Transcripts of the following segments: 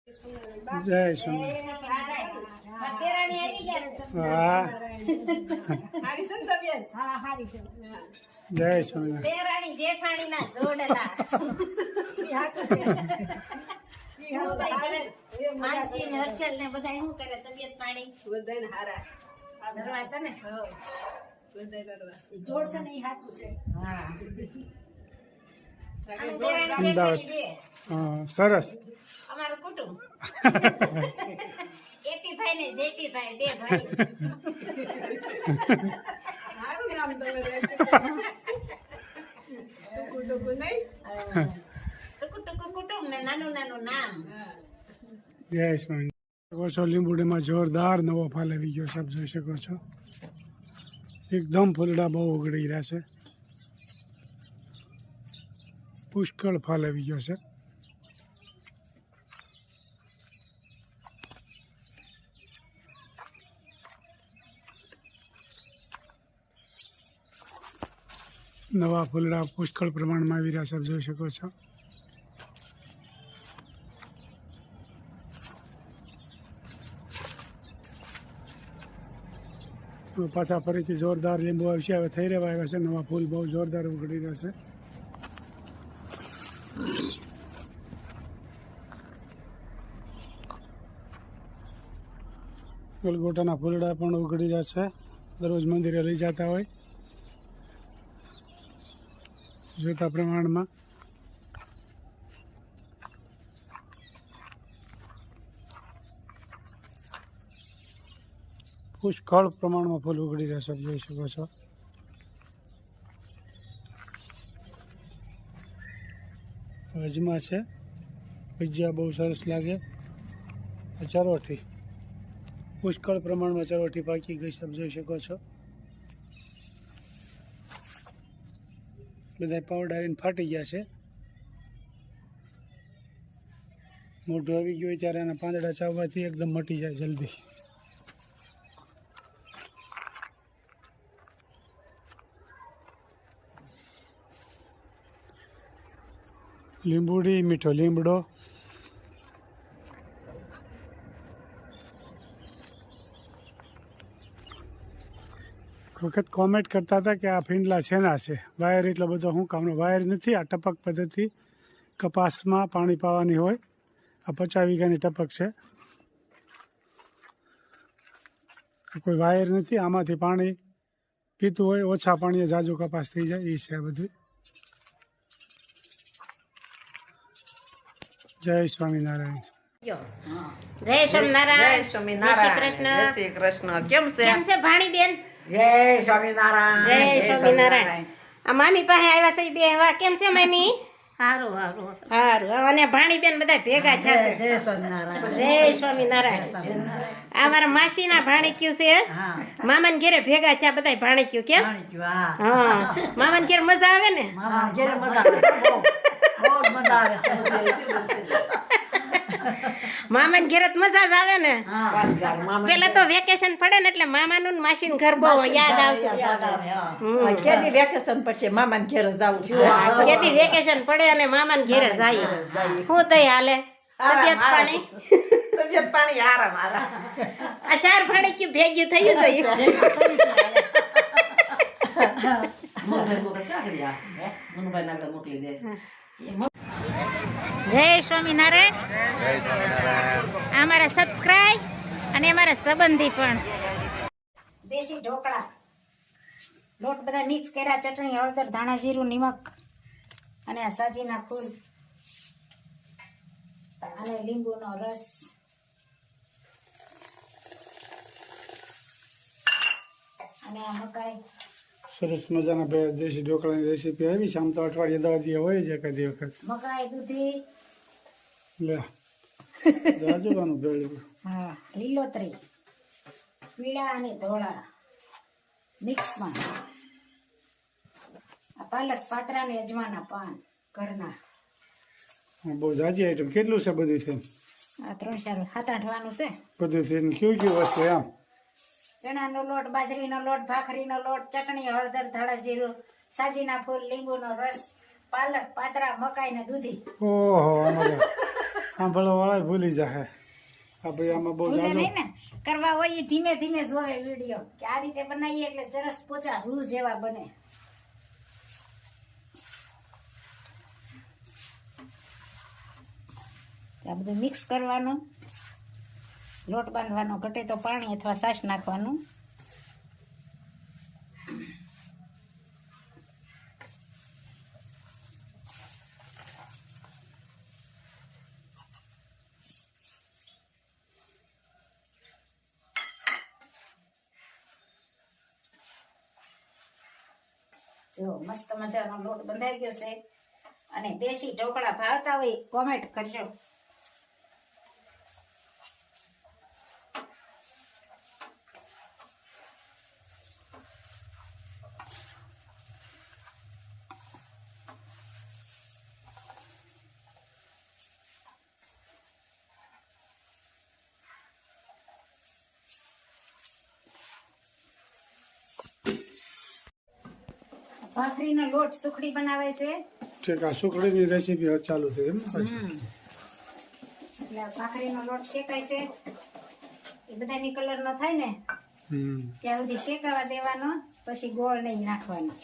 જય સ્વામિનારાયણ. જય સ્વામિનારાયણ. જેઠાણી ના જોડલા માનસી ને હર્ષલ ને બધા શું કરે? તબિયત પાણી બધાને હારા ધરવા છે ને? બધા કરવા જોડ છે ને ઈ હાચું છે. હા અમદાવાદ. સરસ. અમારું કુટુંબ એપી ભાઈ ને જેપી ભાઈ બે ભાઈ. સારું નામ તમે ટુકુ નહીં ટુકુ કુટુંબ ને નાનું નાનું નામ. જય સ્વામિનારાયણ. શકો છો લીંબુડીમાં જોરદાર નવો ફાલ આવી ગયો છે, આપ જોઈ શકો છો. એકદમ ફૂલડા બહુ ઉગડી રહ્યા છે, પુષ્કળ ફાલ આવી ગયો છે. નવા ફૂલડા પુષ્કળ પ્રમાણમાં આવી રહ્યા છે, આપ જોઈ શકો છો. પાછા ફરીથી જોરદાર લીંબુ આવશે. હવે થઈ રહેવા આવ્યા છે, નવા ફૂલ બહુ જોરદાર ઉગડી રહ્યા છે. ગલગોટાના ફૂલડા પણ ઉગડી રહ્યા છે, દરરોજ મંદિરે લઈ જતા હોય જોતા પ્રમાણમાં. પુષ્કળ પ્રમાણમાં ફૂલ ઉગડી રહ્યા છે, જોઈ શકો છો. અજમા છે, ભજીયા બહુ સરસ લાગે. ચરોઠી પુષ્કળ પ્રમાણમાં ચરોઠી પાકી ગઈ છે, જોઈ શકો છો. બધા પાવડા આવીને ફાટી ગયા છે. મોઢું આવી ગયું હોય ત્યારે એના પાંદડા ચાવવાથી એકદમ મટી જાય જલ્દી. લીંબુડી, મીઠો લીમડો, વખત કોમેન્ટ કરતા હતા કે આ ફીંડલા છેના છે, વાયર એટલો બધો શું કામનો? વાયર નથી, આ ટપક પદ્ધતિ કપાસમાં પાણી પાવાની હોય. આ 50 વીઘાની ટપક છે, કોઈ વાયર નથી. આમાંથી પાણી પીતું હોય, ઓછા પાણીએ જાજુ કપાસ થઈ જાય, એ છે બધું. જય સ્વામિનારાયણ. જય સ્વામિનારાયણ. જય સ્વામિનારાયણ. જય શ્રી કૃષ્ણ. જય શ્રી કૃષ્ણ. કેમ છે? કેમ છે ભાણીબેન? જય સ્વામિનારાયણ. જય સ્વામિનારાયણ. આ મામી પાસે આવ્યા છે બે. હવા કેમ છે મામી? સારું સારું સારું. અને ભાણીબેન બધા ભેગા થયા છે. જય સ્વામિનારાયણ. જય સ્વામિનારાયણ. આ મારા માસીના ભાણીક્યું છે. હા મામાને ઘેરે ભેગા થયા બધા ભાણીક્યું. કેમ? જાણીતું. હા હા, મામાને ઘેર મજા આવે ને? મામા ઘેરે મજા આવે. બહુ મજા આવે. મામાને ઘેરે તો મજા જ આવે ને. હા પેલા તો વેકેશન પડે ને એટલે મામાનું ને માસીનું ઘર બહુ યાદ આવતું. કેદી વેકેશન પડશે મામાને ઘેર જાવું છે. કેદી વેકેશન પડે અને મામાને ઘેરે જાય. હું તઈ હાલે તબિયત પાણી? તબિયત પાણી હારા મારા. આ શાર ભાણી ક્યું ભેગ્યું થયું છે? જય સ્વામિનારાયણ. અમારા સબસ્ક્રાઇબ અને અમારા સંબંધી પણ. દેશી ઢોકળા, લોટ બધા મિક્સ કર્યા, ચટણી, હળદર, ધાણા, જીરું, નિમક અને આ સાજીના ફૂલ અને લીંબુનો રસ. અને આ મકાઈ. સરસ મજાના બે દેશી ઢોકળાની રેસીપી આવી છે. આમ તો અઠવાડિયે 10 દિવસ હોય છે કદી વખત. મકાઈ, દૂધી, લે રાજુવાનું ભેળ્યું. હા, લીલોતરી, પીળા અને ધોળા મિક્સમાં. આ પાલક, પાત્રા ને અજમાના પાન ઘરના. બહુ જાજી આઈટમ. કેટલું છે બધું થઈને? આ 3-4 7-8 વાનું છે. બધું થઈને કયું વસ્તુ આમ? ચણાનો લોટ, બાજરીનો લોટ, ભાખરીનો લોટ, ચટણી, હળદર, ધાણા, જીરું, સાજીના ફૂલ, લીંબુનો રસ, પાલક, પાત્રા, મકાઈ ને દૂધી. ઓહો, સાંભળવા વાળા ભૂલી જાય આ ભાઈ આમાં બહુ ભૂલે જાજો નહીં ને કરવા હોય ઈ ધીમે ધીમે જોવે વિડીયો કે આ રીતે બનાવીએ એટલે ચરસ પોચા રૂ જેવા બને. આ બધું મિક્સ કરવાનું, લોટ બાંધવાનો, ઘટે તો પાણી અથવા છાશ નાખવાનું. જો મસ્ત મજાનો લોટ બંધાઈ ગયો છે. અને દેશી ઢોકળા ભાવતા હોય કોમેન્ટ કરજો. ભાખરીનો લોટ સુખડી બનાવે છે. ઠીક આ સુખડીની રેસીપી ચાલુ છે એમ એટલે ભાખરીનો લોટ શેકાય છે. એ બધાની કલર નો થાય ને ત્યાં સુધી શેકાવા દેવાનો, પછી ગોળ નહીં નાખવાનો.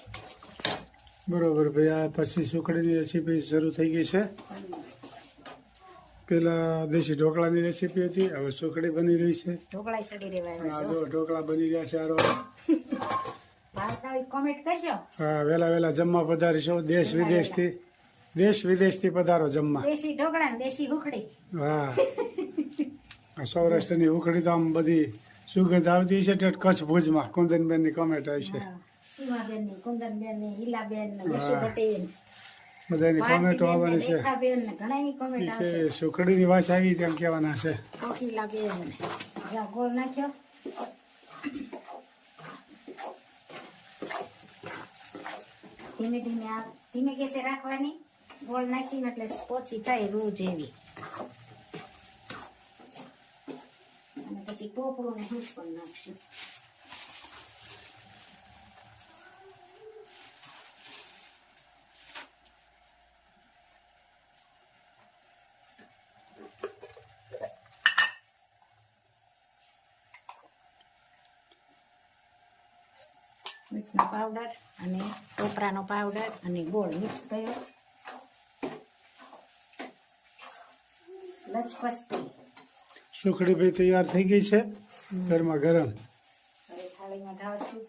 બરોબર ભાઈ આ પછી સુખડીની રેસીપી શરૂ થઈ ગઈ છે. પેલા દેશી ઢોકળાની રેસીપી હતી, હવે સુખડી બની રહી છે. ઢોકળા સડી રેવા હા જો ઢોકળા બની રહ્યા છે આરો. ભાવતા હોય કોમેન્ટ કરજો. હા વેલા વેલા જમવા પધારીશું. દેશ વિદેશથી પધારો જમવા. દેશી ઢોકળા ને દેશી ઉખડી. હા આ સૌરાષ્ટ્રની ઉખડી તો આમ બધી સુગંધ આવતી છે. કચ્છ ભુજમાં કુંદનબેન ની કોમેન્ટ આવી છે. સીમાબેન ની, કુંદનબેન ની, હીલાબેન ને, યશુ પટેલ, બધાની કોમેન્ટો આવવાની છે. રેખાબેન ને ઘણાની કોમેન્ટ આવશે. કે સુખડીની વાસ આવી તેમ કહેવાના છે. કોકીલાબેન ને. જા ગોળ નાખ્યો. ધીમે ગેસે રાખવાની. ગોળ નાખીને એટલે પોચી થાય રૂ જેવી. અને પછી ટોપરું ને હૂંફ પણ નાખશું. મીઠનો પાવડર અને કોપરાનો પાવડર અને ગોળ મિક્સ કર્યો. લચપસતી સુખડી ભાઈ તૈયાર થઈ ગઈ છે. ગરમા ગરમ હવે થાળીમાં ઢાળશું.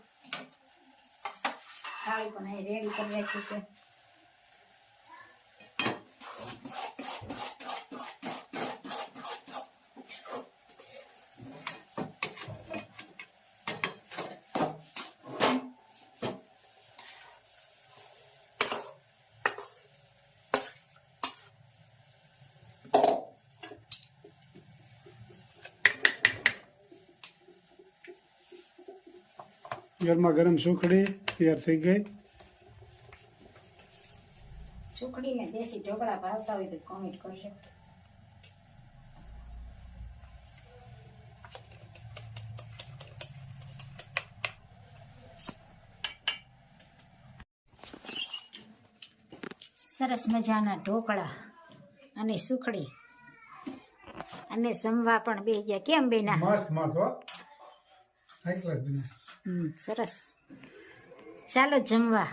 થાળી પણ અહીં રેડી કરી રાખી છે. ગરમા ગરમ સુખડી તૈયાર થઈ ગઈ. સુખડી ને દેશી ઢોકળા ભાવતા હોય તો કોમેન્ટ કરજો. સરસ મજાના ઢોકળા અને સુખડી અને જમવા પણ બે ગયા. કેમ બેના? સરસ. ચાલો જમવા.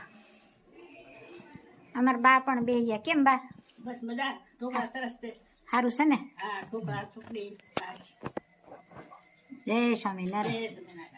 અમારા બા પણ બે ગયા. કેમ બા? બસ મજા. ઢોકળા સરસ છે. સારું છે ને? હા ઢોકળા સુખડી. જય સ્વામિનારાયણ.